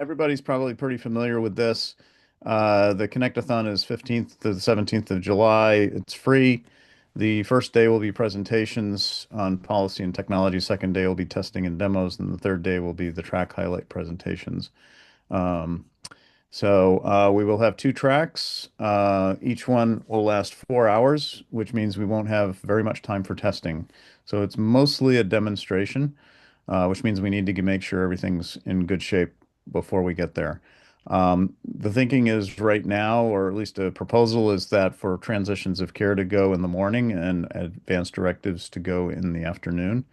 everybody's probably pretty familiar with this. The Connectathon is 15th to the 17th of July. It's free. The first day will be presentations on policy and technology. Second day will be testing and demos, and the third day will be the track highlight presentations. Um, we will have two tracks. Each one will last 4 hours, which means we won't have very much time for testing. So it's mostly a demonstration, which means we need to make sure everything's in good shape before we get there. The thinking is right now, or at least a proposal, is that for transitions of care to go in the morning and advanced directives to go in the afternoon.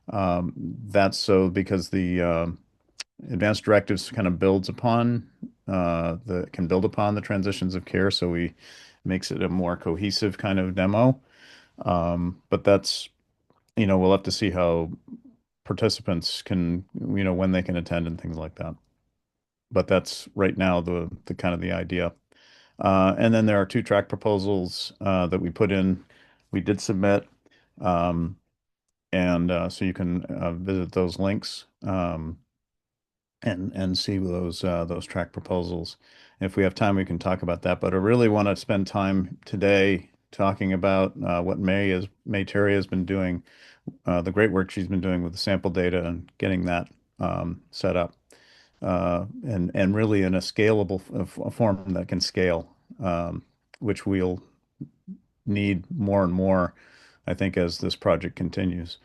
That's so because the advanced directives kind of builds upon the can build upon the transitions of care, so we makes it a more cohesive kind of demo. But we'll have to see how participants can, when they can attend and things like that. But that's right now the kind of the idea. And then there are two track proposals that we put in. We did submit, um, and so you can visit those links. And see those track proposals. If we have time, we can talk about that. But I really want to spend time today talking about what May Terry has been doing, the great work she's been doing with the sample data and getting that set up, and really in a scalable a form that can scale, which we'll need more and more, I think, as this project continues.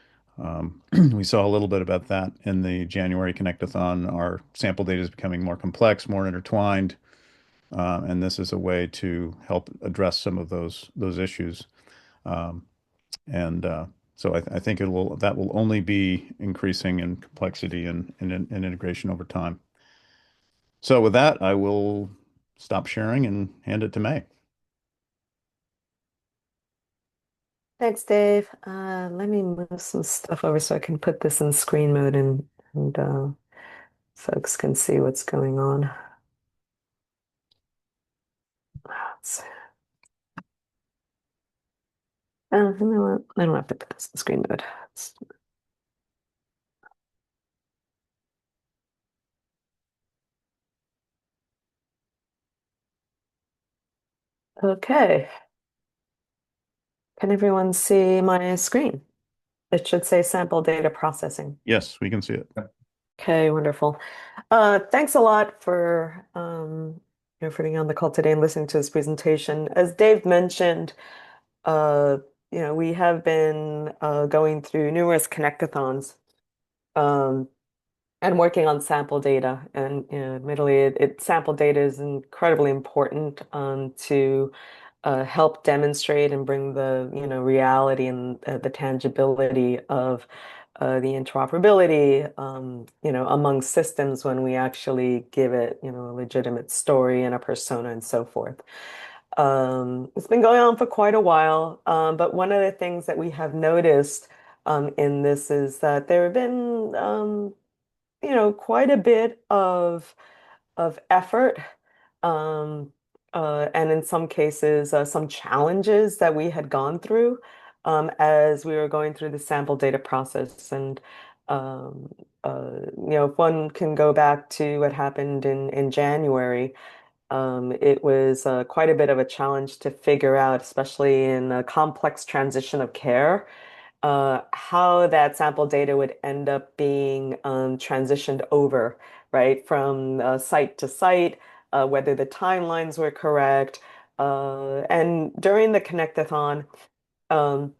We saw a little bit about that in the January Connectathon. Our sample data is becoming more complex, more intertwined, and this is a way to help address some of those issues. Um, and so I think that will only be increasing in complexity and integration over time. So with that, I will stop sharing and hand it to May. Thanks, Dave. Let me move some stuff over so I can put this in screen mode and folks can see what's going on. Let's- you know what? I don't have to put this in screen mode. Okay. Can everyone see my screen? It should say sample data processing. Yes, we can see it. Okay, wonderful. Thanks a lot for for being on the call today and listening to this presentation. As Dave mentioned, uh, we have been going through numerous connectathons um, and working on sample data. And admittedly, sample data is incredibly important to help demonstrate and bring the reality and the tangibility of the interoperability among systems when we actually give it a legitimate story and a persona and so forth. It's been going on for quite a while, but one of the things that we have noticed in this is that there have been quite a bit of effort, um, and in some cases, some challenges that we had gone through as we were going through the sample data process. And um, if one can go back to what happened in January, it was quite a bit of a challenge to figure out, especially in a complex transition of care, how that sample data would end up being transitioned over, right, from site to site, whether the timelines were correct. And during the Connectathon, um,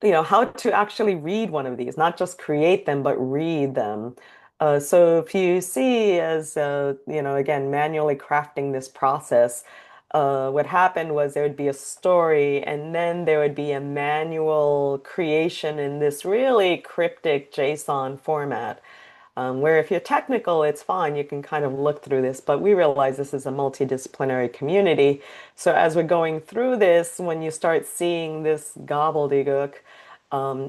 how to actually read one of these, not just create them, but read them. So if you see as, again, manually crafting this process, what happened was there would be a story and then there would be a manual creation in this really cryptic JSON format. Where if you're technical, it's fine. You can kind of look through this, but we realize this is a multidisciplinary community. So as we're going through this, when you start seeing this gobbledygook,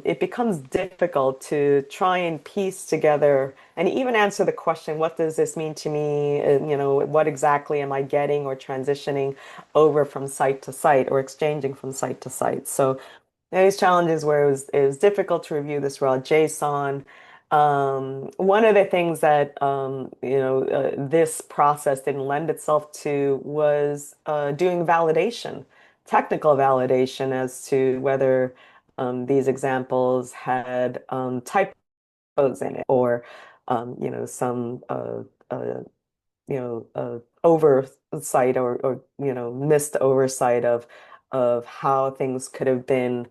it becomes difficult to try and piece together and even answer the question, what does this mean to me? What exactly am I getting or transitioning over from site to site or exchanging from site to site? So these challenges where it was difficult to review this raw JSON. One of the things that this process didn't lend itself to was doing validation, technical validation as to whether these examples had typos in it or some oversight or missed oversight of how things could have been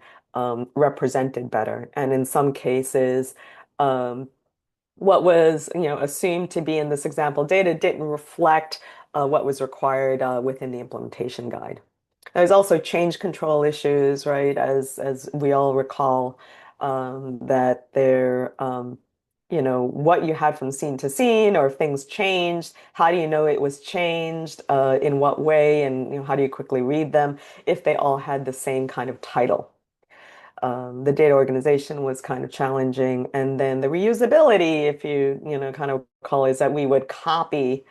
represented better. And in some cases, um, what was assumed to be in this example data didn't reflect what was required within the implementation guide. There's also change control issues, right? As we all recall, that what you had from scene to scene, or if things changed, how do you know it was changed, in what way, and how do you quickly read them if they all had the same kind of title? The data organization was kind of challenging. And then the reusability, if kind of recall, is that we would copy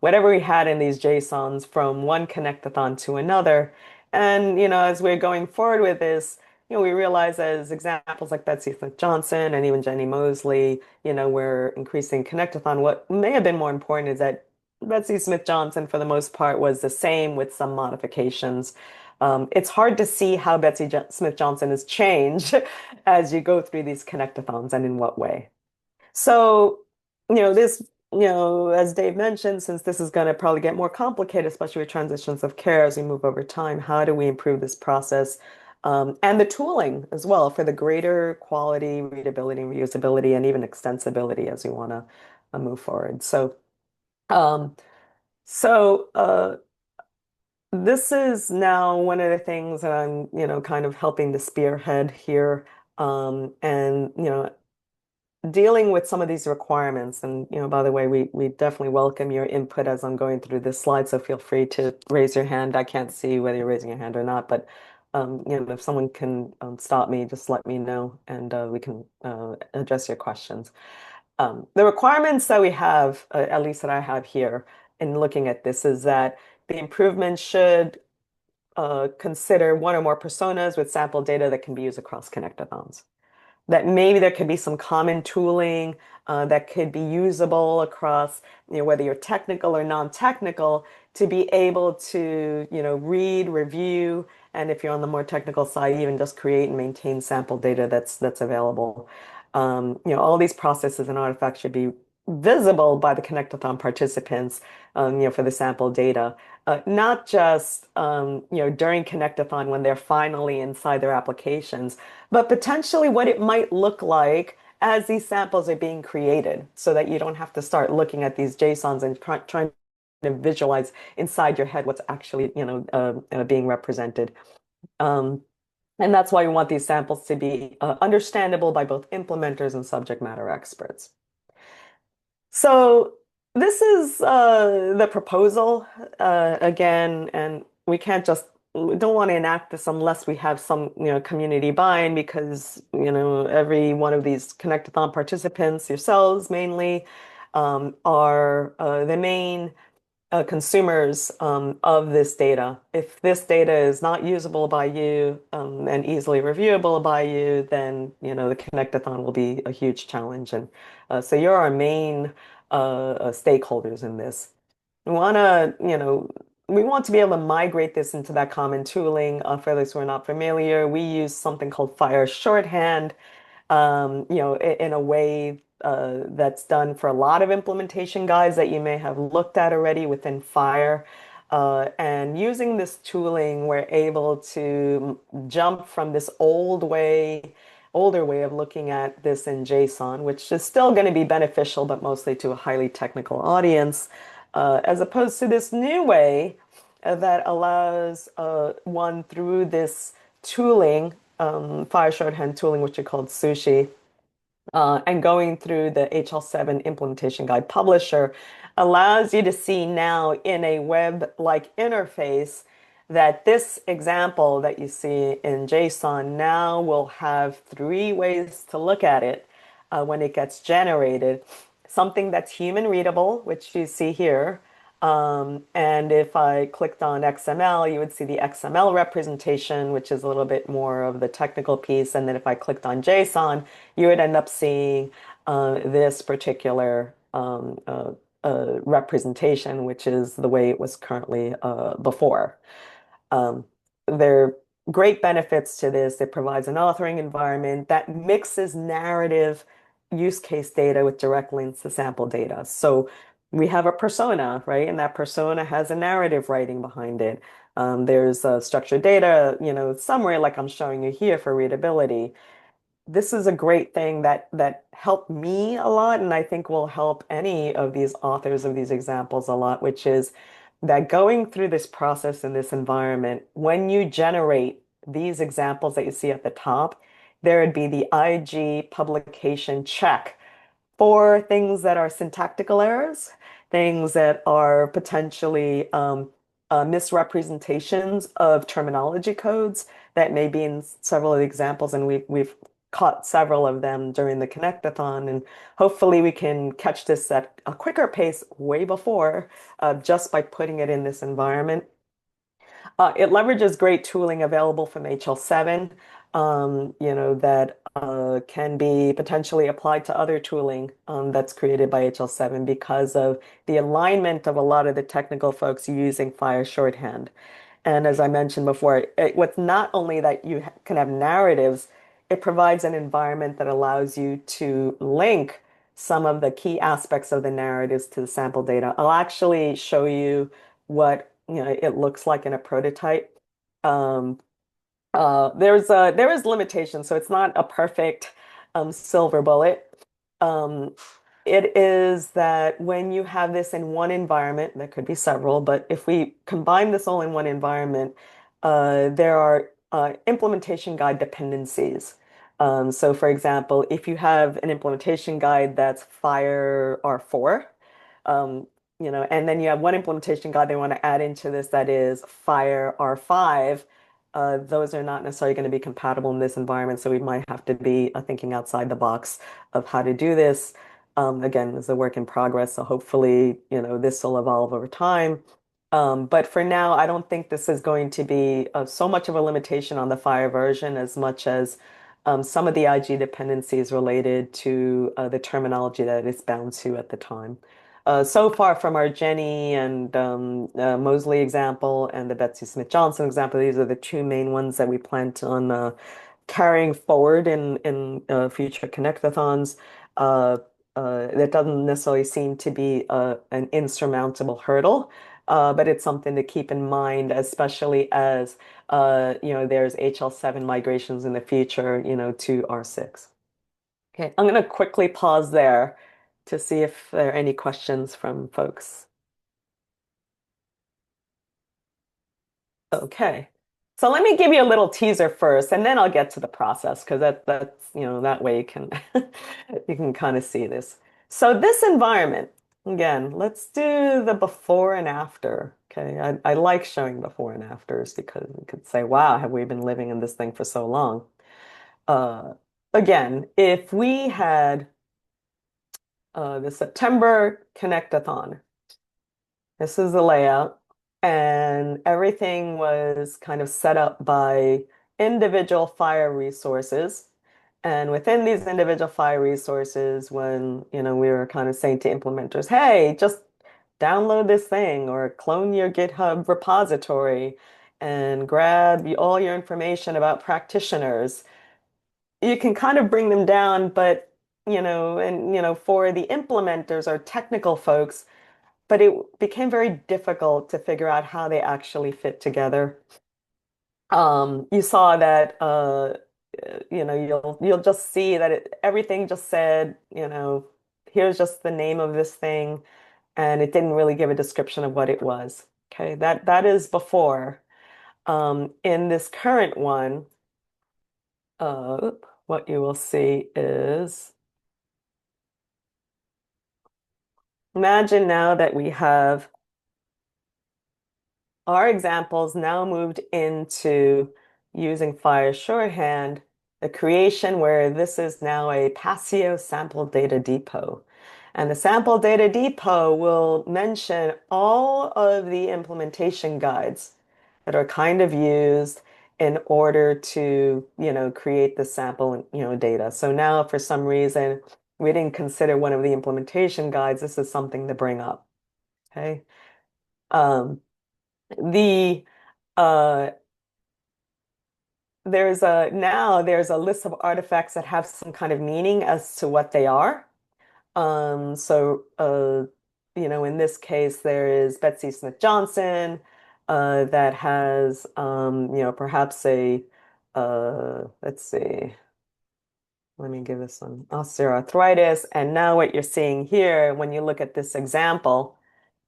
whatever we had in these JSONs from one connectathon to another. And, as we're going forward with this, we realize as examples like Betsy Smith Johnson and even Jenny Mosley, we're increasing connectathon. What may have been more important is that Betsy Smith Johnson, for the most part, was the same with some modifications. It's hard to see how Smith Johnson has changed as you go through these connectathons and in what way. So, this, as Dave mentioned, since this is going to probably get more complicated, especially with transitions of care as we move over time, how do we improve this process? And the tooling as well for the greater quality, readability, reusability, and even extensibility as we want to move forward. Um, so, this is now one of the things that I'm, kind of helping to spearhead here, and dealing with some of these requirements. And by the way, we definitely welcome your input as I'm going through this slide. So feel free to raise your hand. I can't see whether you're raising your hand or not, but if someone can stop me, just let me know, and we can address your questions. The requirements that we have, at least that I have here in looking at this, is that the improvement should consider one or more personas with sample data that can be used across connectathons. That maybe there could be some common tooling that could be usable across, whether you're technical or non-technical, to be able to, read, review, and if you're on the more technical side, even just create and maintain sample data that's available. All these processes and artifacts should be visible by the Connectathon participants, for the sample data. Not just during Connectathon when they're finally inside their applications, but potentially what it might look like as these samples are being created, so that you don't have to start looking at these JSONs and trying to visualize inside your head what's actually being represented. Um, and that's why we want these samples to be understandable by both implementers and subject matter experts. So this is the proposal again, and we don't want to enact this unless we have some community buy-in, because every one of these Connectathon participants, yourselves mainly, are the main consumers of this data. If this data is not usable by you and easily reviewable by you, then the Connectathon will be a huge challenge. And so you're our main stakeholders in this. We want to, we want to be able to migrate this into that common tooling. For those who are not familiar, we use something called Fire shorthand, in a way that's done for a lot of implementation guides that you may have looked at already within Fire. And using this tooling, we're able to jump from this older way of looking at this in JSON, which is still going to be beneficial, but mostly to a highly technical audience, as opposed to this new way that allows one through this tooling, Fire shorthand tooling, which are called Sushi, and going through the HL7 implementation guide publisher, allows you to see now in a web-like interface that this example that you see in JSON now will have three ways to look at it when it gets generated. Something that's human readable, which you see here, And if I clicked on XML, you would see the XML representation, which is a little bit more of the technical piece. And then if I clicked on JSON, you would end up seeing this particular representation, which is the way it was currently before. Um, there are great benefits to this. It provides an authoring environment that mixes narrative use case data with direct links to sample data. So we have a persona, right? And that persona has a narrative writing behind it. There's structured data, somewhere like I'm showing you here for readability. This is a great thing that helped me a lot, and I think will help any of these authors of these examples a lot, which is that going through this process in this environment, when you generate these examples that you see at the top, there would be the IG publication check for things that are syntactical errors, things that are potentially misrepresentations of terminology codes that may be in several of the examples, and we've caught several of them during the Connectathon, and hopefully we can catch this at a quicker pace way before, just by putting it in this environment. It leverages great tooling available from HL7, that can be potentially applied to other tooling that's created by HL7 because of the alignment of a lot of the technical folks using Fire shorthand. And as I mentioned before, what's not only that you can have narratives, it provides an environment that allows you to link some of the key aspects of the narratives to the sample data. I'll actually show you what it looks like in a prototype. Um, there is limitations, so it's not a perfect silver bullet. Um, it is that when you have this in one environment, there could be several, but if we combine this all in one environment, there are implementation guide dependencies. So for example, if you have an implementation guide that's Fire R4, um, and then you have one implementation guide they want to add into this that is Fire R5, those are not necessarily going to be compatible in this environment, so we might have to be thinking outside the box of how to do this. Again, it's a work in progress, so hopefully, this will evolve over time. But for now, I don't think this is going to be so much of a limitation on the Fire version as much as some of the IG dependencies related to the terminology that it's bound to at the time. So far from our Jenny and Mosley example and the Betsy Smith Johnson example, these are the two main ones that we plan on carrying forward in future Connectathons. Uh, that doesn't necessarily seem to be an insurmountable hurdle, but it's something to keep in mind, especially as there's HL7 migrations in the future, to R6. Okay, I'm going to quickly pause there to see if there are any questions from folks. Okay. So let me give you a little teaser first, and then I'll get to the process because that's, that way you can you can kind of see this. So this environment, again, let's do the before and after. Okay. I like showing before and afters because you could say, wow, have we been living in this thing for so long? Uh, Again, if we had the September Connectathon. This is the layout, and everything was kind of set up by individual fire resources. And within these individual fire resources, when we were kind of saying to implementers, hey, just download this thing or clone your GitHub repository and grab all your information about practitioners. You can kind of bring them down, but for the implementers or technical folks, but it became very difficult to figure out how they actually fit together. You saw that you'll just see that everything just said, here's just the name of this thing, and it didn't really give a description of what it was. Okay, that is before. In this current one, what you will see is, imagine now that we have our examples now moved into using Fire shorthand, the creation where this is now a PACIO sample data depot. And the sample data depot will mention all of the implementation guides that are kind of used in order to, create the sample, data. So now, for some reason, we didn't consider one of the implementation guides. This is something to bring up. Okay. Um, the uh, there's a list of artifacts that have some kind of meaning as to what they are. In this case, there is Betsy Smith Johnson that has, perhaps let's see, let me give this one, osteoarthritis. And now what you're seeing here, when you look at this example,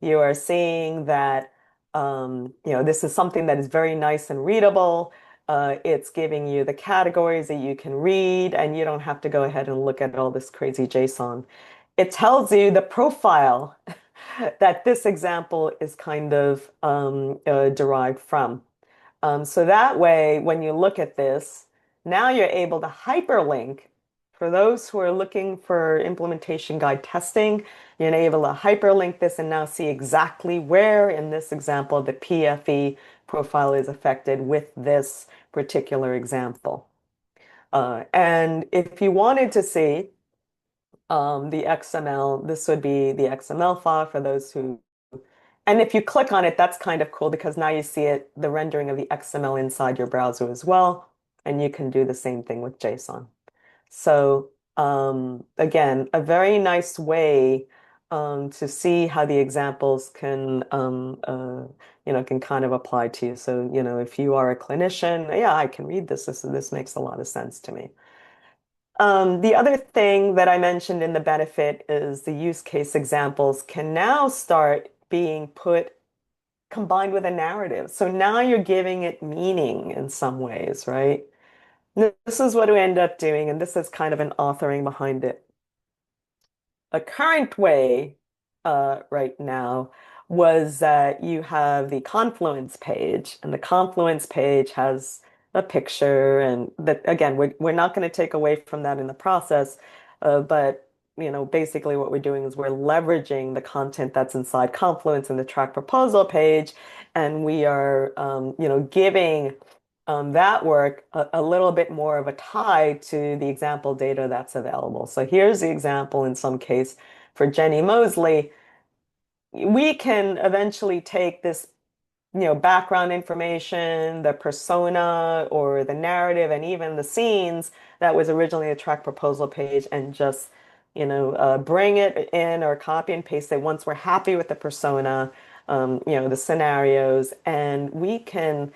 you are seeing that, this is something that is very nice and readable. It's giving you the categories that you can read, and you don't have to go ahead and look at all this crazy JSON. It tells you the profile that this example is kind of derived from. So that way, when you look at this, now you're able to hyperlink. For those who are looking for implementation guide testing, you're able to hyperlink this and now see exactly where in this example the PFE profile is affected with this particular example. And if you wanted to see the XML, this would be the XML file for those who and if you click on it, that's kind of cool because now you see it, the rendering of the XML inside your browser as well. And you can do the same thing with JSON. So again, a very nice way to see how the examples can kind of apply to you. So, if you are a clinician, yeah, I can read this. This makes a lot of sense to me. The other thing that I mentioned in the benefit is the use case examples can now start being combined with a narrative. So now you're giving it meaning in some ways, right? This is what we end up doing, and this is kind of an authoring behind it. A current way right now was that you have the Confluence page, and the Confluence page has a picture, and that again, we're not going to take away from that in the process, but basically what we're doing is we're leveraging the content that's inside Confluence in the track proposal page, and we are, giving that work a little bit more of a tie to the example data that's available. So here's the example in some case for Jenny Mosley. We can eventually take this background information, the persona or the narrative, and even the scenes that was originally a track proposal page and just, bring it in or copy and paste it once we're happy with the persona, the scenarios, and we can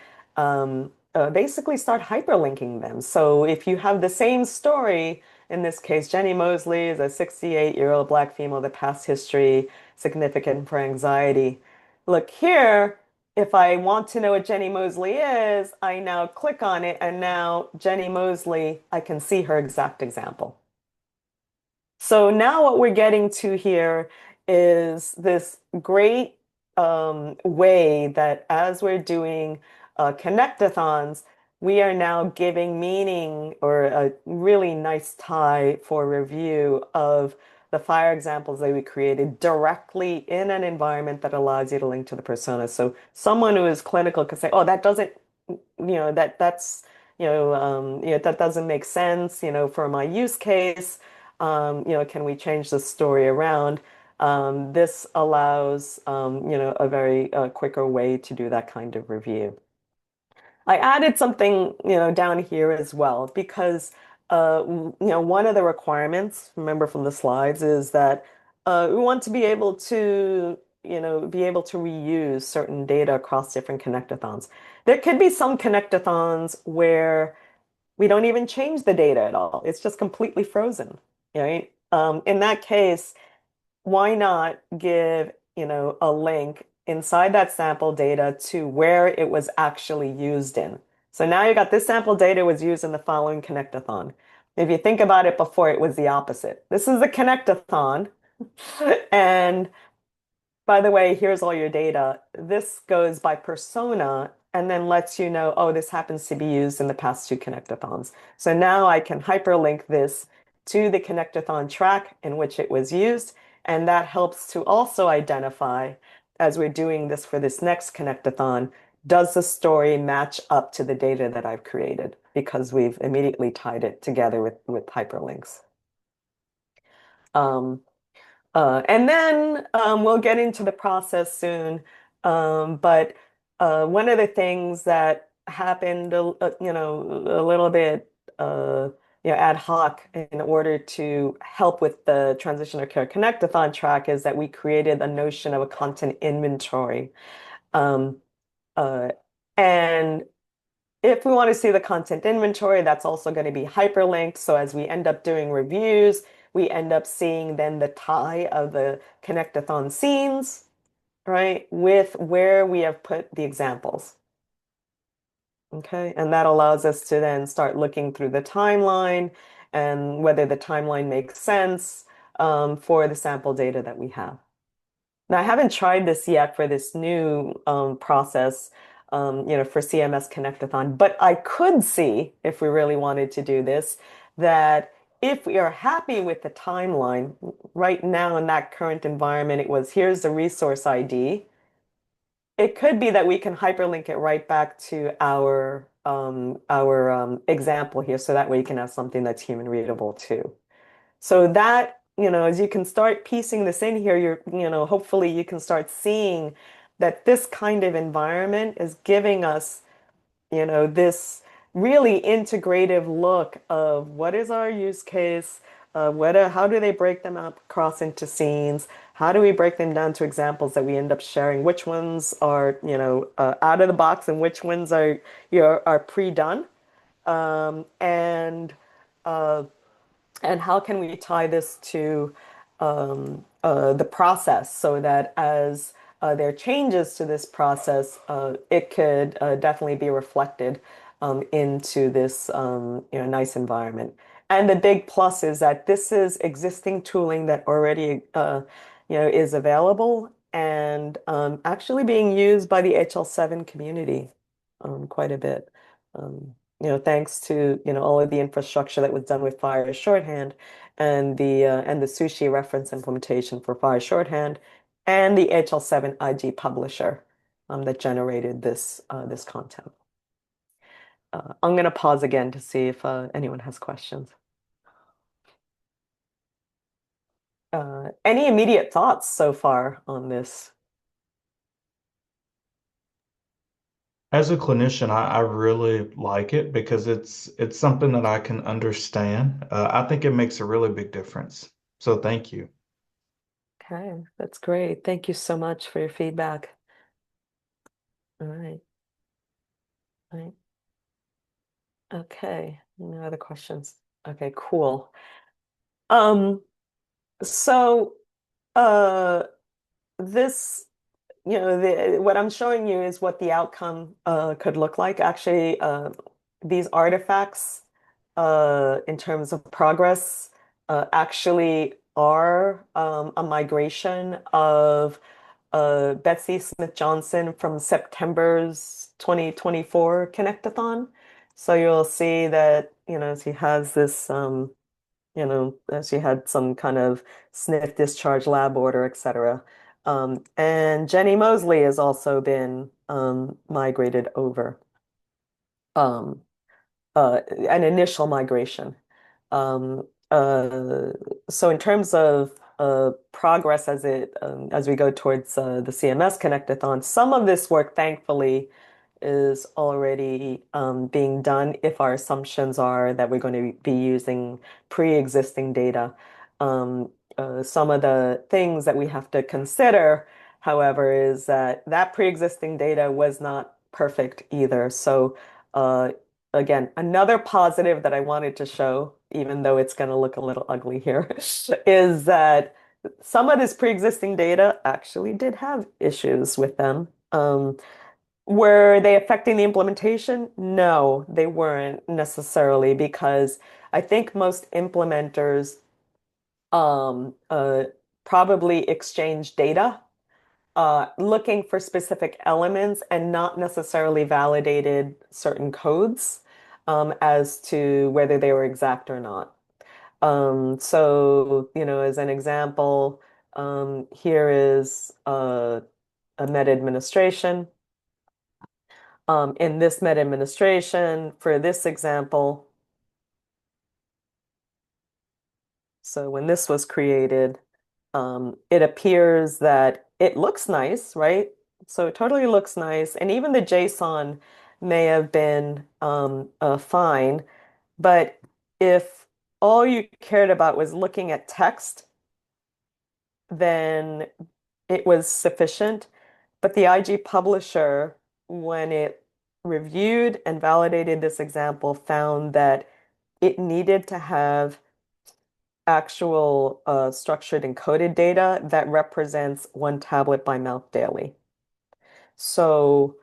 basically start hyperlinking them. So if you have the same story, in this case, Jenny Mosley is a 68-year-old Black female with a past history significant for anxiety. Look here, if I want to know what Jenny Mosley is, I now click on it, and now Jenny Mosley, I can see her exact example. So now what we're getting to here is this great way that as we're doing connectathons, we are now giving meaning or a really nice tie for review of the fire examples that we created directly in an environment that allows you to link to the persona. So someone who is clinical could say, "Oh, that doesn't, that doesn't make sense, for my use case." Can we change the story around? This allows, a very quicker way to do that kind of review. I added something, down here as well because, one of the requirements, remember from the slides, is that we want to be able to, reuse certain data across different connectathons. There could be some connectathons where we don't even change the data at all. It's just completely frozen, right? In that case, why not give, a link inside that sample data to where it was actually used in? So now you got this sample data was used in the following connectathon. If you think about it before, it was the opposite. This is the connectathon, and by the way, here's all your data. This goes by persona and then lets you know, oh, this happens to be used in the past two connectathons. So now I can hyperlink this to the connectathon track in which it was used. And that helps to also identify, as we're doing this for this next Connectathon, does the story match up to the data that I've created? Because we've immediately tied it together with hyperlinks. Um, and then we'll get into the process soon. But one of the things that happened, a little bit, ad hoc in order to help with the Transitioner Care Connectathon track is that we created a notion of a content inventory. Um, uh, and if we want to see the content inventory, that's also going to be hyperlinked. So as we end up doing reviews, we end up seeing then the tie of the Connectathon scenes, right, with where we have put the examples. Okay, and that allows us to then start looking through the timeline and whether the timeline makes sense for the sample data that we have. Now, I haven't tried this yet for this new process, for CMS Connectathon, but I could see, if we really wanted to do this, that if we are happy with the timeline, right now in that current environment, it was here's the resource ID. It could be that we can hyperlink it right back to our example here, so that way you can have something that's human readable too. So that, as you can start piecing this in here, hopefully you can start seeing that this kind of environment is giving us, this really integrative look of what is our use case, how do they break them up across into scenes? How do we break them down to examples that we end up sharing? Which ones are, out of the box and which ones are, are pre-done? Um, and uh, and how can we tie this to the process so that as there are changes to this process, it could definitely be reflected into this nice environment. And the big plus is that this is existing tooling that already is available and actually being used by the HL7 community quite a bit. Thanks to all of the infrastructure that was done with Fire shorthand and the sushi reference implementation for Fire shorthand and the HL7 IG publisher that generated this content. I'm going to pause again to see if anyone has questions. Any immediate thoughts so far on this? As a clinician, I really like it because it's something that I can understand. I think it makes a really big difference. So thank you. Okay, that's great. Thank you so much for your feedback. All right, all right. Okay, no other questions. Okay, cool. Um, so uh this what I'm showing you is what the outcome could look like. Actually, these artifacts in terms of progress actually are a migration of Betsy Smith Johnson from September's 2024 Connectathon. So you'll see that, she has this she had some kind of sniff discharge lab order, etc. And Jenny Mosley has also been migrated over. Um, an initial migration. Um, uh, so in terms of progress as we go towards the CMS Connectathon, some of this work, thankfully, is already being done if our assumptions are that we're going to be using pre-existing data. Some of the things that we have to consider, however, is that that pre-existing data was not perfect either. So uh, again, another positive that I wanted to show, even though it's going to look a little ugly here, is that some of this pre-existing data actually did have issues with them. Were they affecting the implementation? No, they weren't necessarily because I think most implementers um, uh, probably exchange data looking for specific elements and not necessarily validated certain codes as to whether they were exact or not. So, as an example, Here is a meta administration. In this meta administration, for this example, so when this was created, it appears that it looks nice, right? So it totally looks nice. And even the JSON may have been fine. But if all you cared about was looking at text, then it was sufficient. But the IG publisher, when it reviewed and validated this example, found that it needed to have actual structured encoded data that represents one tablet by mouth daily. So,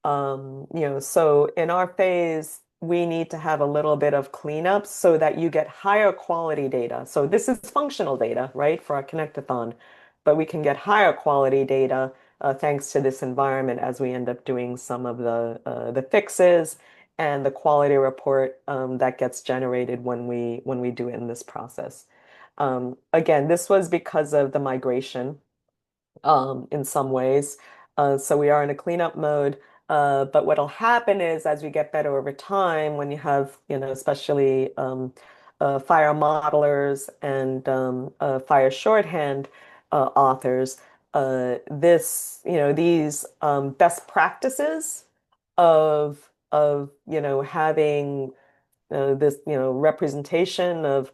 so in our phase, we need to have a little bit of cleanup so that you get higher quality data. So this is functional data, right, for our Connectathon, but we can get higher quality data thanks to this environment as we end up doing some of the fixes and the quality report that gets generated when we do it in this process. Again, this was because of the migration in some ways. So we are in a cleanup mode. But what'll happen is as we get better over time, when you have, especially fire modelers and fire shorthand authors, these best practices of having this representation of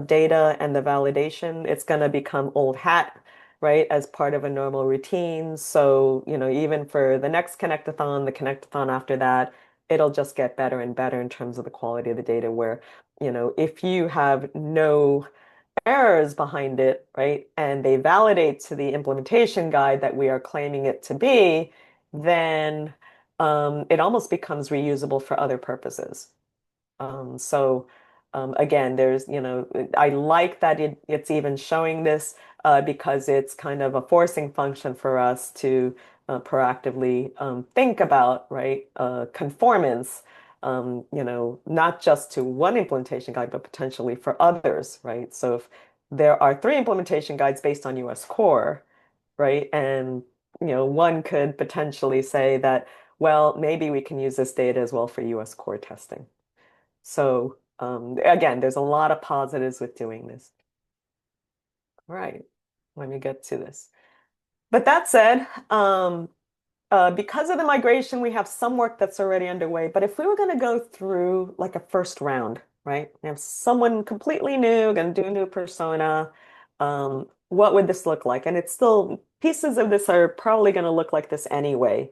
data and the validation, it's going to become old hat, right, as part of a normal routine. So even for the next Connectathon, the Connectathon after that, it'll just get better and better in terms of the quality of the data, where if you have no errors behind it, right, and they validate to the implementation guide that we are claiming it to be, then it almost becomes reusable for other purposes. So again, I like that it's even showing this because it's kind of a forcing function for us to proactively think about, right, conformance, not just to one implementation guide, but potentially for others, right? So if there are three implementation guides based on US core, right, and one could potentially say that, well, maybe we can use this data as well for US core testing. So again, there's a lot of positives with doing this. All right, let me get to this. But that said, because of the migration, we have some work that's already underway. But if we were going to go through like a first round, right? We have someone completely new, going to do a new persona. What would this look like? And it's still, pieces of this are probably going to look like this anyway.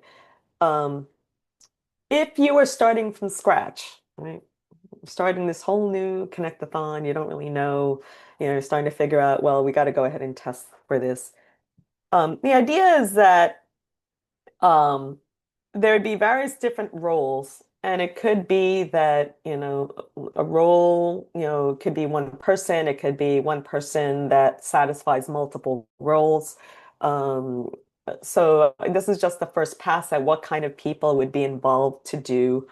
Um, if you were starting from scratch, right? Starting this whole new Connectathon, you don't really know, you're starting to figure out, well, we got to go ahead and test for this. The idea is that um, there'd be various different roles, and it could be that, a role, could be one person, it could be one person that satisfies multiple roles. Um, so this is just the first pass at what kind of people would be involved to do,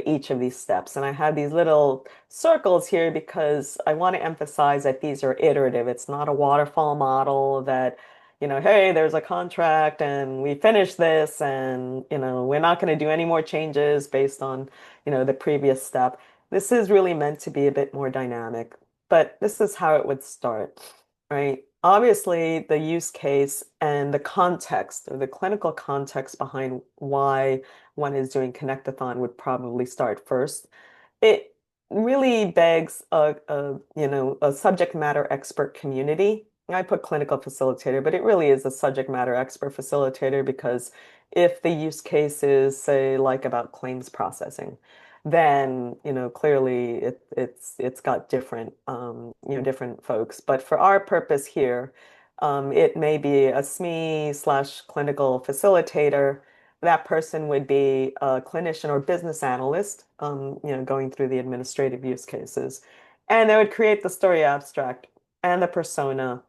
each of these steps. And I have these little circles here because I want to emphasize that these are iterative. It's not a waterfall model that hey, there's a contract and we finished this and, we're not going to do any more changes based on, the previous step. This is really meant to be a bit more dynamic, but this is how it would start, right? Obviously, the use case and the context or the clinical context behind why one is doing Connectathon would probably start first. It really begs a subject matter expert community. I put clinical facilitator, but it really is a subject matter expert facilitator because if the use case is, say, like about claims processing, then clearly it's got different different folks. But for our purpose here, it may be a SME slash clinical facilitator. That person would be a clinician or business analyst, going through the administrative use cases. And they would create the story abstract and the persona,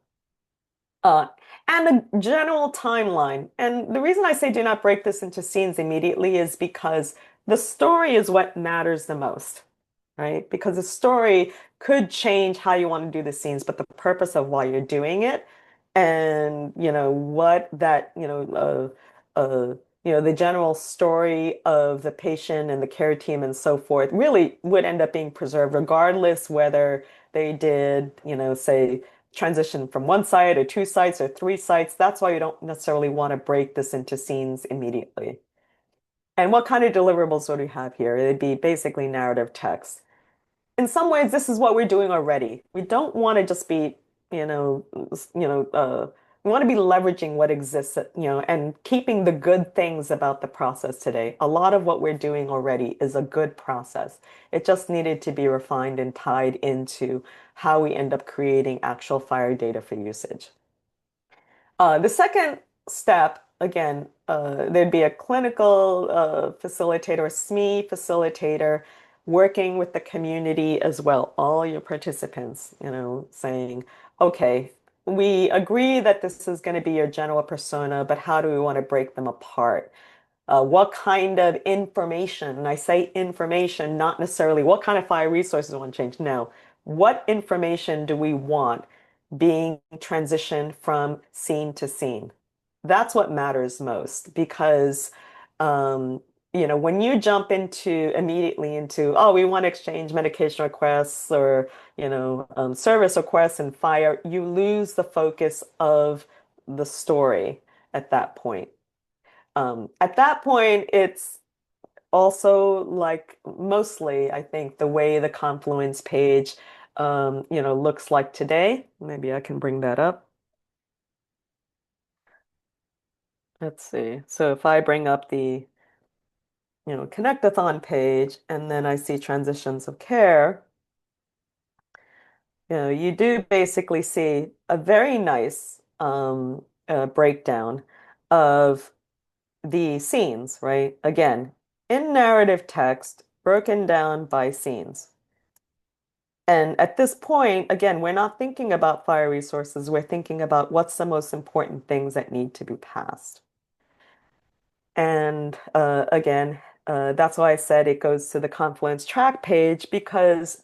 uh, and the general timeline. And the reason I say do not break this into scenes immediately is because the story is what matters the most, right? Because the story could change how you want to do the scenes, but the purpose of why you're doing it and what that the general story of the patient and the care team and so forth really would end up being preserved regardless whether they did say transition from one site or two sites or three sites. That's why you don't necessarily want to break this into scenes immediately. And what kind of deliverables would we have here? It'd be basically narrative text. In some ways, this is what we're doing already. We don't want to just be, you know, we want to be leveraging what exists, and keeping the good things about the process today. A lot of what we're doing already is a good process. It just needed to be refined and tied into how we end up creating actual fire data for usage. The second step, again, there'd be a clinical facilitator, a SME facilitator, working with the community as well, all your participants, saying, okay, we agree that this is going to be your general persona, but how do we want to break them apart? What kind of information, and I say information, not necessarily what kind of fire resources we want to change. No, what information do we want being transitioned from scene to scene? That's what matters most because, um, when you jump immediately into, oh, we want to exchange medication requests or, service requests and fire, you lose the focus of the story at that point. At that point, it's also like mostly, I think, the way the Confluence page, looks like today. Maybe I can bring that up. Let's see. So if I bring up the, Connectathon page and then I see transitions of care, you do basically see a very nice breakdown of the scenes, right? Again, in narrative text, broken down by scenes. And at this point, again, we're not thinking about fire resources. We're thinking about what's the most important things that need to be passed. And again, that's why I said it goes to the Confluence track page because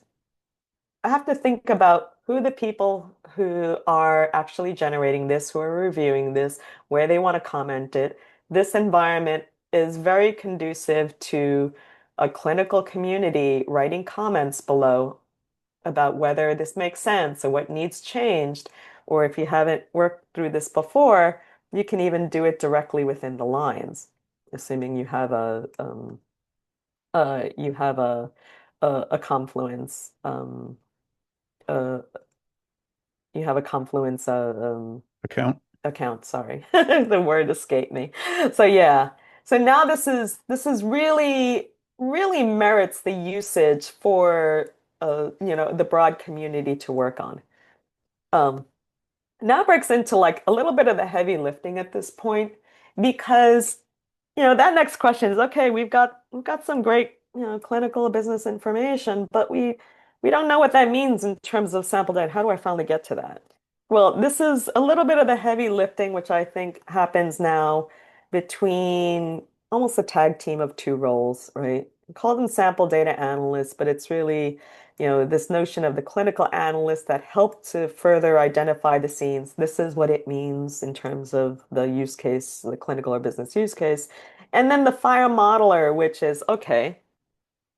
I have to think about who the people who are actually generating this, who are reviewing this, where they want to comment it. This environment is very conducive to a clinical community writing comments below about whether this makes sense or what needs changed. Or if you haven't worked through this before, you can even do it directly within the lines, assuming you have a Confluence uh, you have a Confluence Account. account, sorry. The word escaped me. So yeah. So now this is really merits the usage for the broad community to work on. Um Now breaks into like a little bit of the heavy lifting at this point because that next question is okay, we've got some great, clinical business information, but we don't know what that means in terms of sample data. How do I finally get to that? Well, this is a little bit of the heavy lifting, which I think happens now between almost a tag team of two roles, right? We call them sample data analysts, but it's really, this notion of the clinical analyst that help to further identify the scenes. This is what it means in terms of the use case, the clinical or business use case. And then the fire modeler, which is, okay,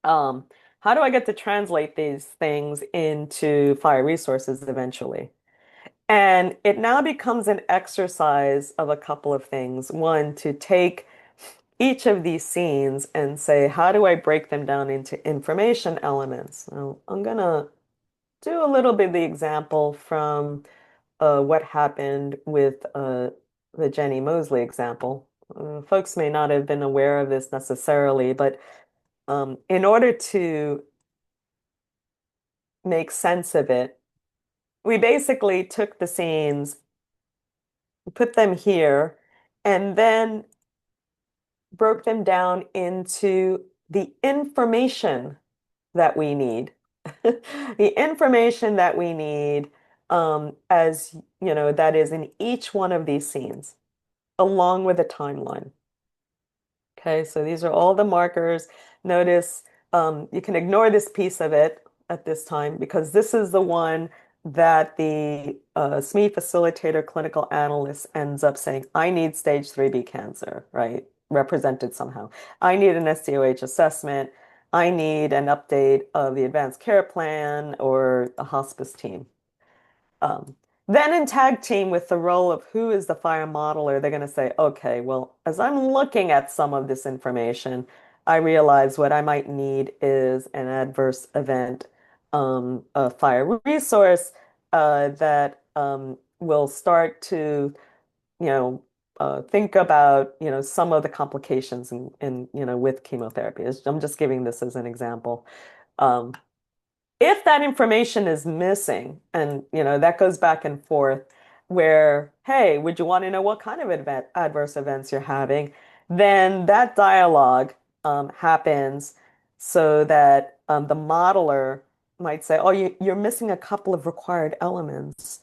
um, how do I get to translate these things into fire resources eventually? And it now becomes an exercise of a couple of things. One, to take each of these scenes and say, how do I break them down into information elements? Now, I'm gonna do a little bit of the example from what happened with the Jenny Mosley example. Folks may not have been aware of this necessarily, but in order to make sense of it, we basically took the scenes, put them here, and then broke them down into the information that we need. The information that we need, as that is in each one of these scenes, along with a timeline. Okay, so these are all the markers. Notice you can ignore this piece of it at this time because this is the one that the SME facilitator clinical analyst ends up saying, I need stage 3B cancer, right? Represented somehow. I need an SDOH assessment. I need an update of the advanced care plan or a hospice team. Um, then in tag team with the role of who is the fire modeler, they're going to say, okay, well, as I'm looking at some of this information, I realize what I might need is an adverse event, a fire resource that will start to, you know, think about, some of the complications with chemotherapy. I'm just giving this as an example. Um, if that information is missing, and that goes back and forth, where, hey, would you want to know what kind of adverse events you're having? Then that dialogue happens so that the modeler might say, oh, you're missing a couple of required elements.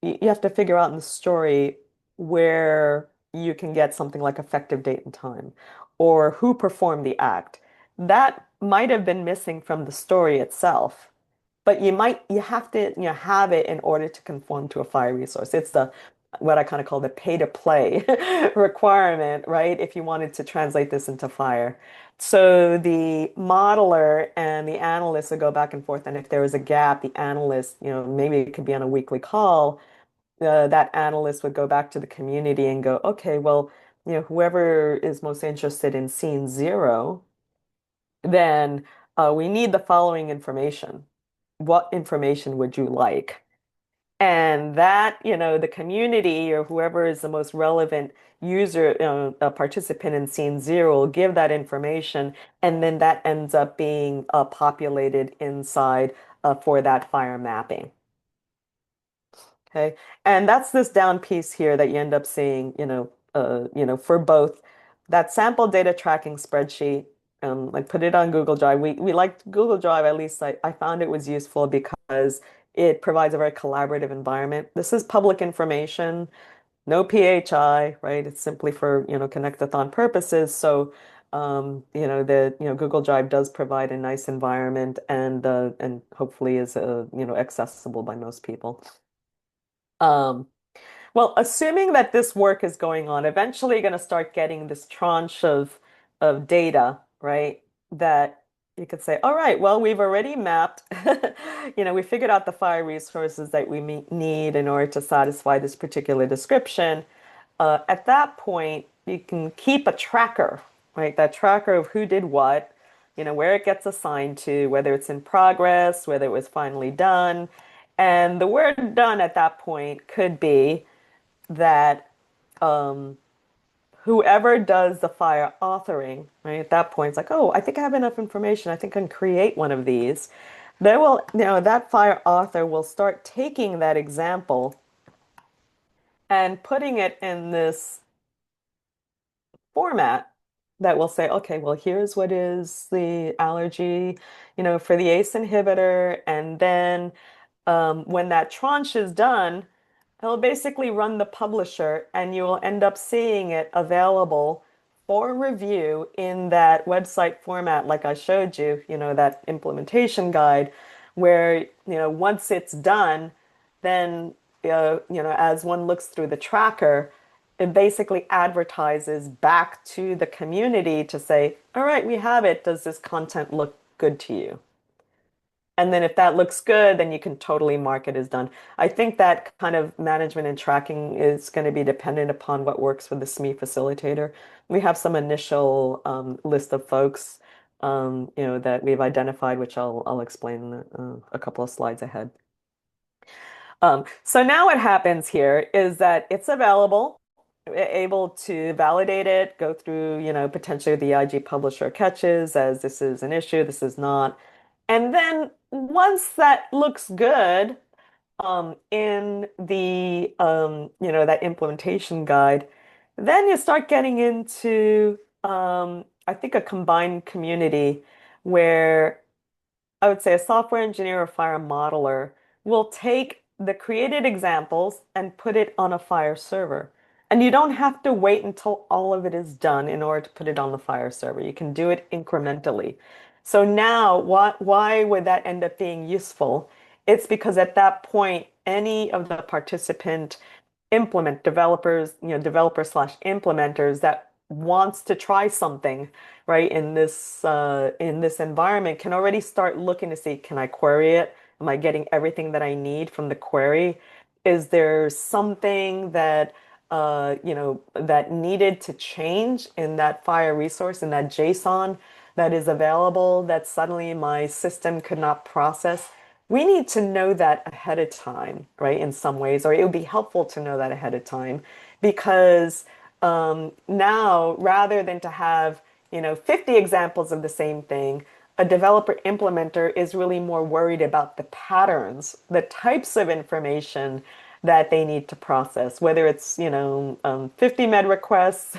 You have to figure out in the story where you can get something like effective date and time, or who performed the act. That might have been missing from the story itself, but you have to have it in order to conform to a fire resource. It's the what I kind of call the pay to play requirement, right? If you wanted to translate this into fire. So the modeler and the analyst would go back and forth, and if there was a gap, the analyst, maybe it could be on a weekly call, that analyst would go back to the community and go, okay, well, whoever is most interested in scene 0, then we need the following information. What information would you like? And that, the community or whoever is the most relevant user, a participant in scene 0 will give that information, and then that ends up being populated inside for that fire mapping. Okay. And that's this down piece here that you end up seeing, for both that sample data tracking spreadsheet, like put it on Google Drive. We liked Google Drive, at least I found it was useful because it provides a very collaborative environment. This is public information, no PHI, right? It's simply for, Connectathon purposes. So, Google Drive does provide a nice environment and hopefully is, accessible by most people. Um, well, assuming that this work is going on, eventually you're going to start getting this tranche of data, right? That you could say, all right, well, we've already mapped, we figured out the fire resources that we need in order to satisfy this particular description. At that point, you can keep a tracker, right? That tracker of who did what, where it gets assigned to, whether it's in progress, whether it was finally done. And the word done at that point could be that whoever does the fire authoring, right, at that point, it's like, oh, I think I have enough information. I think I can create one of these. They will, that fire author will start taking that example and putting it in this format that will say, okay, well, here's what is the allergy, for the ACE inhibitor. And then when that tranche is done, it'll basically run the publisher, and you will end up seeing it available for review in that website format, like I showed you, that implementation guide, where, once it's done, then, as one looks through the tracker, it basically advertises back to the community to say, all right, we have it. Does this content look good to you? And then if that looks good, then you can totally mark it as done. I think that kind of management and tracking is going to be dependent upon what works with the SME facilitator. We have some initial list of folks, that we've identified, which I'll explain a couple of slides ahead. So now what happens here is that it's available, able to validate it, go through, potentially the IG publisher catches as this is an issue, this is not. And then once that looks good, in the, that implementation guide, then you start getting into, I think, a combined community where I would say a software engineer or fire modeler will take the created examples and put it on a fire server. And you don't have to wait until all of it is done in order to put it on the fire server. You can do it incrementally. So now, why would that end up being useful? It's because at that point, any of the participant developers, developer slash implementers that wants to try something, right, in this environment can already start looking to see, can I query it? Am I getting everything that I need from the query? Is there something that that needed to change in that file resource, in that JSON that is available that suddenly my system could not process? We need to know that ahead of time, right? In some ways, or it would be helpful to know that ahead of time because now rather than to have, 50 examples of the same thing, a developer implementer is really more worried about the patterns, the types of information that they need to process, whether it's, 50 med requests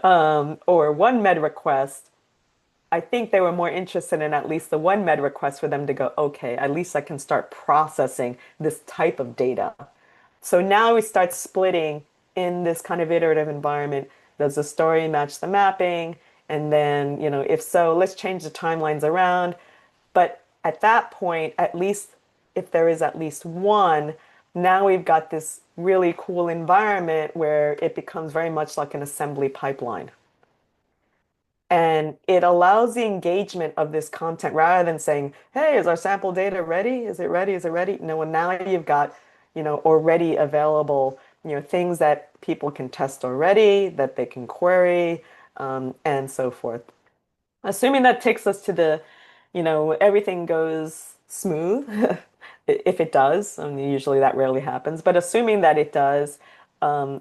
or one med request. I think they were more interested in at least the one med request for them to go, okay, at least I can start processing this type of data. So now we start splitting in this kind of iterative environment. Does the story match the mapping? And then, if so, let's change the timelines around. But at that point, at least if there is at least one, now we've got this really cool environment where it becomes very much like an assembly pipeline. And it allows the engagement of this content rather than saying, hey, is our sample data ready? Is it ready? Is it ready? No, well, now you've got, already available, things that people can test already, that they can query, and so forth. Assuming that takes us to the, everything goes smooth, if it does, I mean, usually that rarely happens, but assuming that it does,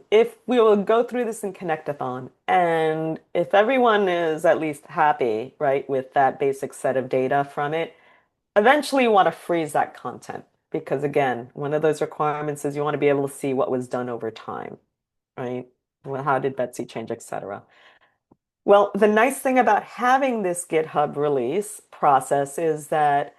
if we will go through this in Connectathon, and if everyone is at least happy, right, with that basic set of data from it, eventually you want to freeze that content. Because again, one of those requirements is you want to be able to see what was done over time, right? Well, how did Betsy change, etc. Well, the nice thing about having this GitHub release process is that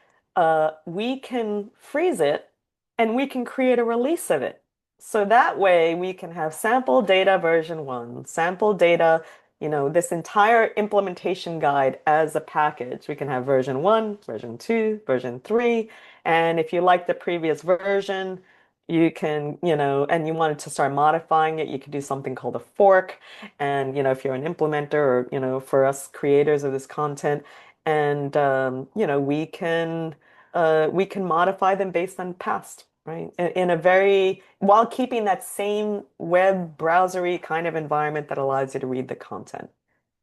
we can freeze it and we can create a release of it. So that way we can have sample data version one, sample data, this entire implementation guide as a package. We can have version one, version two, version three. And if you like the previous version, you can, and you wanted to start modifying it, you could do something called a fork. And, if you're an implementer or, for us creators of this content, and, we can modify them based on past, right? In a very, while keeping that same web browsery kind of environment that allows you to read the content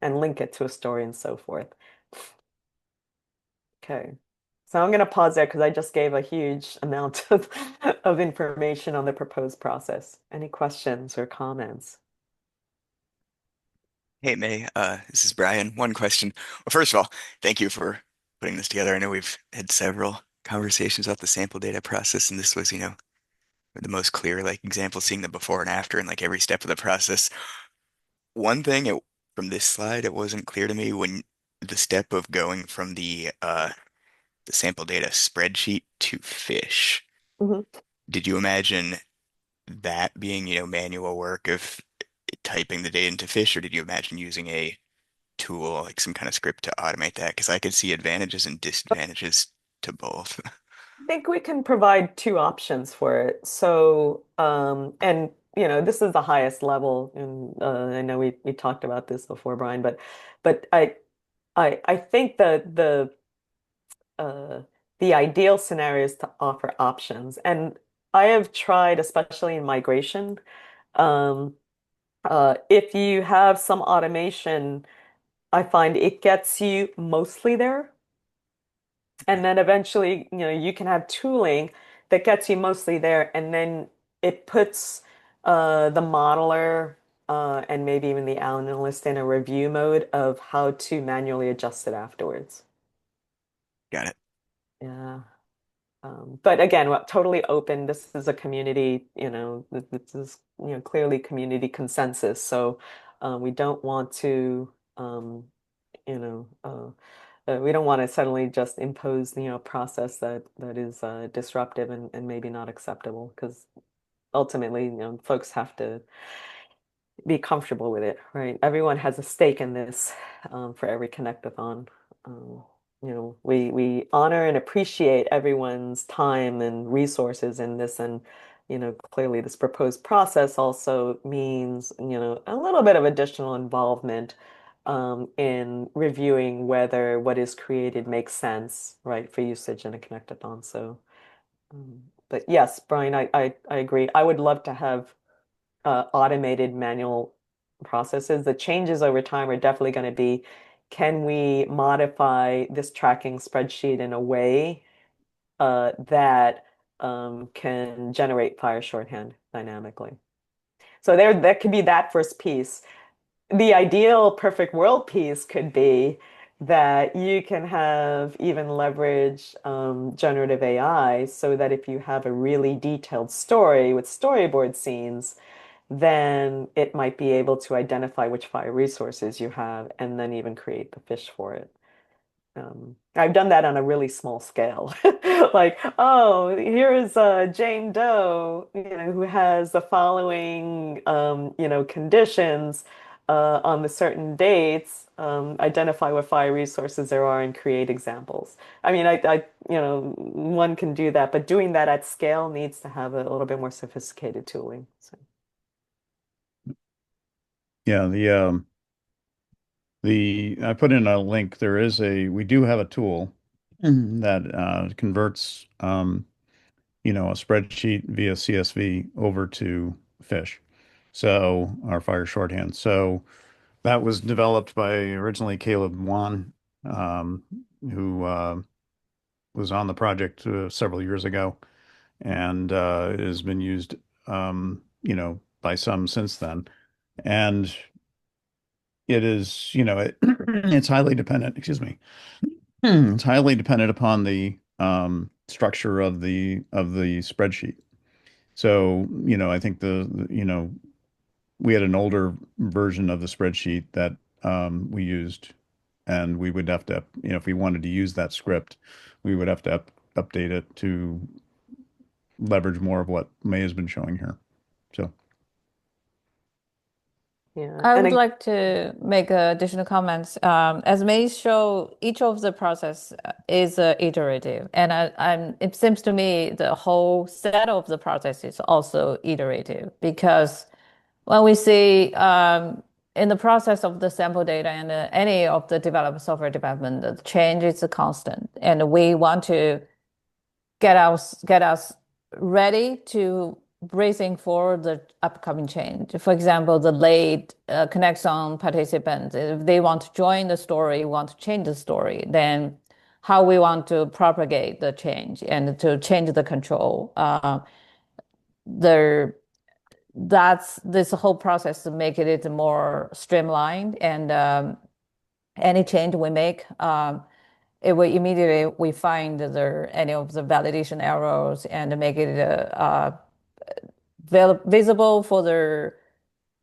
and link it to a story and so forth. Okay. So I'm going to pause there because I just gave a huge amount of information on the proposed process. Any questions or comments? Hey May, this is Brian. One question. Well, first of all, thank you for putting this together. I know we've had several conversations about the sample data process, and this was, the most clear like example, seeing the before and after and like every step of the process. One thing from this slide, it wasn't clear to me when the step of going from the sample data spreadsheet to fish. Mhm. Did you imagine that being, manual work of typing the data into fish, or did you imagine using a tool, like some kind of script to automate that? Because I could see advantages and disadvantages to both. I think we can provide two options for it. So, and this is the highest level, and I know we talked about this before, Brian, but I think uh, the ideal scenario is to offer options, and I have tried, especially in migration, um, if you have some automation, I find it gets you mostly there. And Okay, then eventually, you can have tooling that gets you mostly there, and then it puts the modeler and maybe even the analyst in a review mode of how to manually adjust it afterwards. got it. Yeah. But again, totally open. This is a community, this is, clearly community consensus. So we don't want to, you know, we don't want to suddenly just impose, a process that is disruptive and maybe not acceptable because ultimately, folks have to be comfortable with it, right? Everyone has a stake in this for every Connectathon. Um, we honor and appreciate everyone's time and resources in this, and clearly this proposed process also means a little bit of additional involvement in reviewing whether what is created makes sense, right, for usage in a connectathon. So, but yes, Brian, I agree. I would love to have automated manual processes. The changes over time are definitely going to be, can we modify this tracking spreadsheet in a way that can generate fire shorthand dynamically? So that could be that first piece. The ideal perfect world piece could be that you can have even leverage generative AI so that if you have a really detailed story with storyboard scenes, then it might be able to identify which fire resources you have and then even create the fish for it. I've done that on a really small scale. Like, oh, here is Jane Doe, who has the following, conditions on the certain dates. Identify what fire resources there are and create examples. I mean, one can do that, but doing that at scale needs to have a little bit more sophisticated tooling. So. Yeah, the I put in a link. We do have a tool that converts a spreadsheet via CSV over to fish. So our fire shorthand. So that was developed by originally Caleb Wan, um, who was on the project several years ago, and it has been used, by some since then. And it is, it's highly dependent, excuse me, it's highly dependent upon the structure of the spreadsheet. So, I think we had an older version of the spreadsheet that we used, and we would have to, if we wanted to use that script, we would have to update it to leverage more of what May has been showing here. So, Yeah, I and would like to make additional comments. As May show, each of the process is iterative, and it seems to me the whole set of the process is also iterative because when we see in the process of the sample data and any of the developed software development, the change is a constant, and we want to get us ready to bracing for the upcoming change. For example, the late Connectathon participants, if they want to join the story, want to change the story, then how we want to propagate the change and to change the control. There, that's this whole process to make it more streamlined, and any change we make, it will immediately we find there any of the validation errors and make it visible for the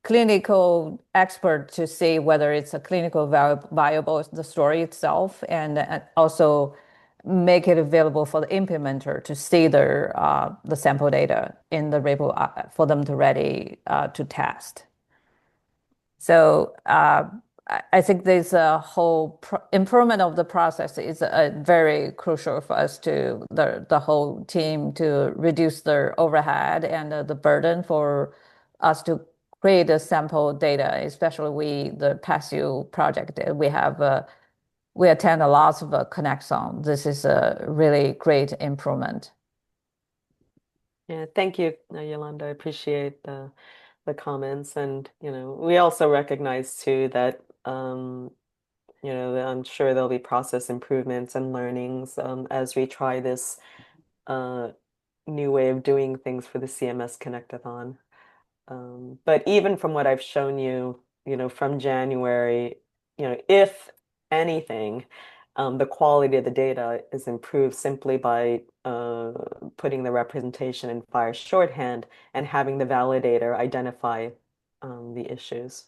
clinical expert to see whether it's a clinical viable the story itself, and also make it available for the implementer to see the sample data in the repo for them to ready to test. So I think this whole improvement of the process is very crucial for us to the whole team to reduce their overhead and the burden for us to create the sample data, especially the PACIO project. We attend a lot of Connectathon. This is a really great improvement. Yeah, thank you, Yolanda. I appreciate the comments, and we also recognize too that I'm sure there'll be process improvements and learnings as we try this uh, new way of doing things for the CMS Connectathon. But even from what I've shown you, from January, if anything, the quality of the data is improved simply by putting the representation in fire shorthand and having the validator identify the issues.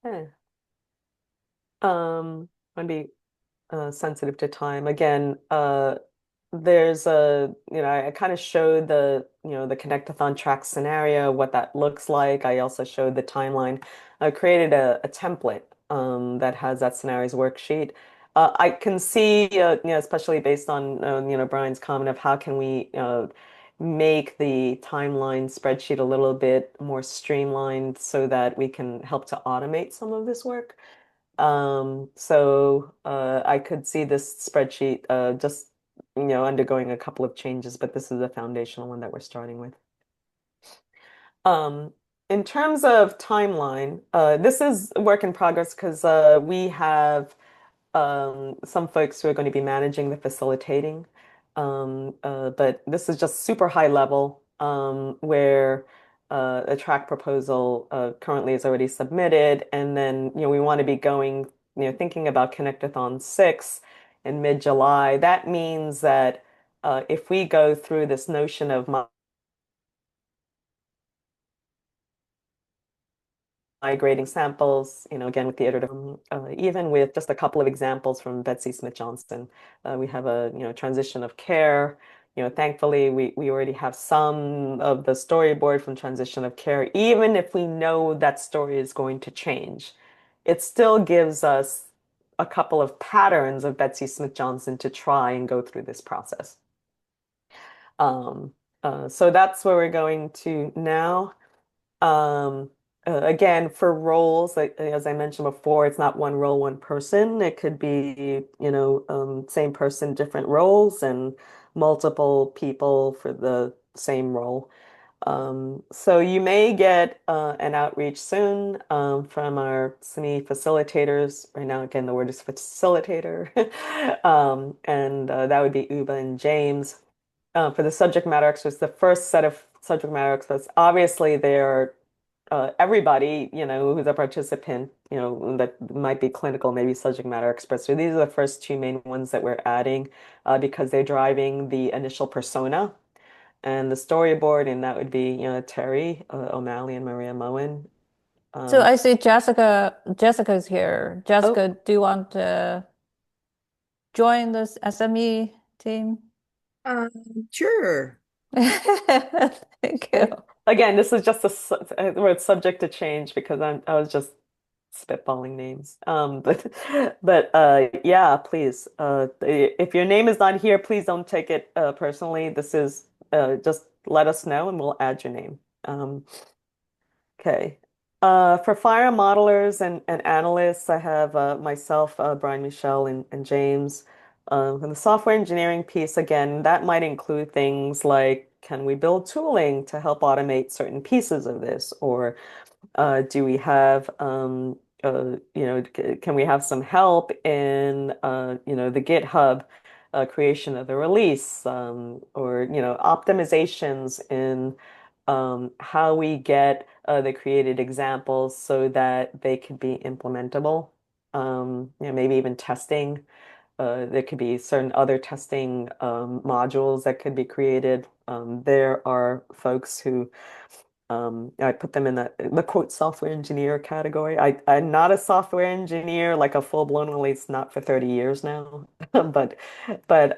Okay. Want to be sensitive to time. Again, there's a, I kind of showed the Connectathon track scenario, what that looks like. I also showed the timeline. I created a template that has that scenarios worksheet. I can see, especially based on, Brian's comment of how can we make the timeline spreadsheet a little bit more streamlined so that we can help to automate some of this work. I could see this spreadsheet just undergoing a couple of changes, but this is the foundational one that we're starting with. Um, in terms of timeline, this is a work in progress because we have some folks who are going to be managing the facilitating. But this is just super high level where a track proposal currently is already submitted. And then, we want to be going, thinking about Connectathon 6 in mid-July. That means that if we go through this notion of migrating samples, again with the iterative, even with just a couple of examples from Betsy Smith Johnson, we have a transition of care. Thankfully we already have some of the storyboard from transition of care. Even if we know that story is going to change, it still gives us a couple of patterns of Betsy Smith Johnson to try and go through this process. So that's where we're going to now. Um, Again, for roles, like, as I mentioned before, it's not one role, one person. It could be, same person, different roles, and multiple people for the same role. So you may get an outreach soon from our SME facilitators. Right now, again, the word is facilitator. And that would be Uba and James. For the subject matter experts, the first set of subject matter experts, obviously they're everybody, who's a participant, that might be clinical, maybe subject matter experts. So these are the first two main ones that we're adding because they're driving the initial persona and the storyboard, and that would be, Terry O'Malley and Maria Moen. So Um, I see Jessica's here. oh, Jessica, do you want to join this SME team? Sure. Thank you. again, this is just where it's subject to change because I was just spitballing names. But yeah, please. If your name is not here, please don't take it personally. This is just let us know and we'll add your name. Okay. For fire modelers and analysts, I have myself, Brian, Michelle, and James. And the software engineering piece, again, that might include things like, can we build tooling to help automate certain pieces of this? Or do we have, can we have some help in, the GitHub creation of the release, or, optimizations in how we get the created examples so that they could be implementable. Maybe even testing. There could be certain other testing modules that could be created. There are folks who I put them in the quote software engineer category. I'm not a software engineer, like a full-blown one, at least not for 30 years now. But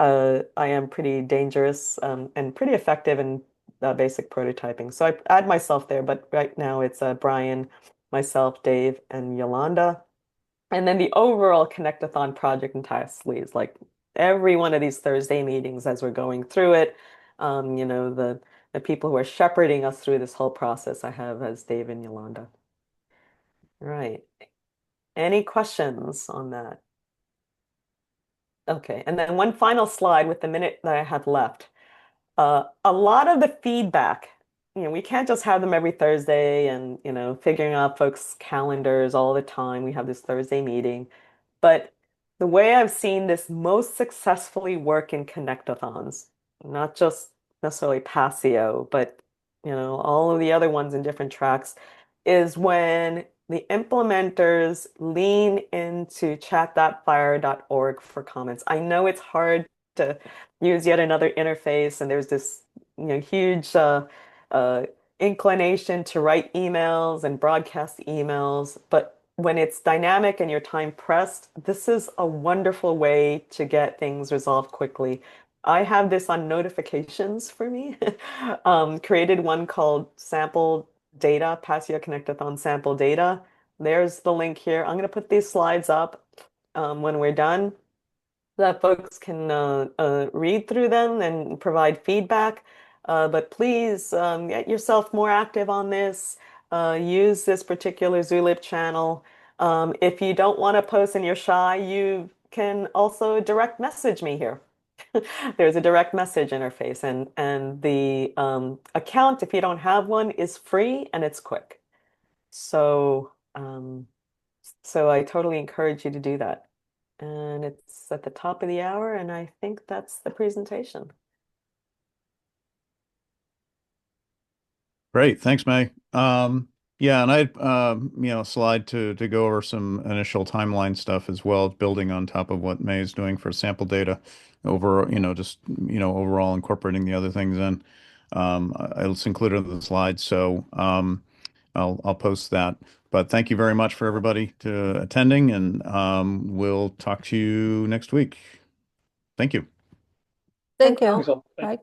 I am pretty dangerous and pretty effective in basic prototyping. So I add myself there, but right now it's Brian, myself, Dave, and Yolanda. And then the overall Connectathon project entirely is like every one of these Thursday meetings as we're going through it. The people who are shepherding us through this whole process I have as Dave and Yolanda. Right. Any questions on that? Okay. And then one final slide with the minute that I have left. A lot of the feedback, we can't just have them every Thursday and, figuring out folks' calendars all the time. We have this Thursday meeting. But the way I've seen this most successfully work in connectathons, not just necessarily PACIO, but all of the other ones in different tracks, is when the implementers lean into chat.fire.org for comments. I know it's hard to use yet another interface, and there's this huge uh, inclination to write emails and broadcast emails, but when it's dynamic and your time pressed, this is a wonderful way to get things resolved quickly. I have this on notifications for me. Created one called Sample Data, PACIO Connectathon Sample Data. There's the link here. I'm going to put these slides up when we're done so that folks can read through them and provide feedback. But please get yourself more active on this. Use this particular Zulip channel. If you don't want to post and you're shy, you can also direct message me here. There's a direct message interface, and the account, if you don't have one, is free and it's quick. So I totally encourage you to do that. And it's at the top of the hour, and I think that's the presentation. Great. Thanks, May. Yeah, and I slide to go over some initial timeline stuff as well, building on top of what May is doing for sample data over, just, overall incorporating the other things in. It's included in the slides, so I'll post that. But thank you very much for everybody to attending, and we'll talk to you next week. Thank you. Thank Thanks, you. all. Bye.